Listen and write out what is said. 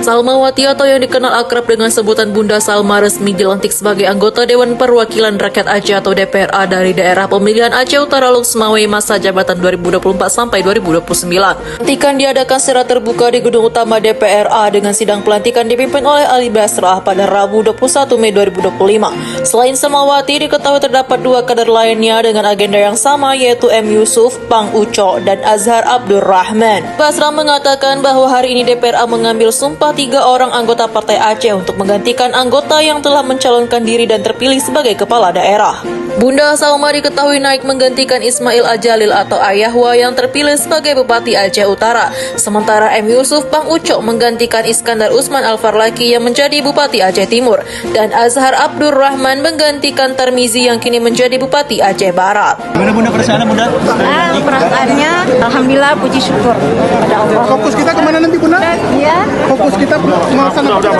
Salmawati atau yang dikenal akrab dengan sebutan Bunda Salma resmi dilantik sebagai anggota Dewan Perwakilan Rakyat Aceh atau DPRA dari daerah pemilihan Aceh Utara Loksmawe masa jabatan 2024 sampai 2029. Pelantikan diadakan secara terbuka di gedung utama DPRA dengan sidang pelantikan dipimpin oleh Ali Basrah pada Rabu 21 Mei 2025. Selain Salmawati, diketahui terdapat dua kader lainnya dengan agenda yang sama yaitu M. Yusuf, Pang Uco, dan Azhar Abdurrahman. Basrah mengatakan bahwa hari ini DPRA mengambil sumpah 3 orang anggota Partai Aceh untuk menggantikan anggota yang telah mencalonkan diri dan terpilih sebagai kepala daerah. Bunda Salma diketahui naik menggantikan Ismail Ajalil atau Ayahwa yang terpilih sebagai Bupati Aceh Utara. Sementara M. Yusuf Pang Ucok menggantikan Iskandar Usman Al-Farlaki yang menjadi Bupati Aceh Timur. Dan Azhar Abdurrahman menggantikan Tarmizi yang kini menjadi Bupati Aceh Barat. Gimana Bunda perasaannya Bunda? Perasaannya Alhamdulillah puji syukur pada Allah. Fokus kita kemana nanti Bunda? Iya. Fokus kita melaksanakan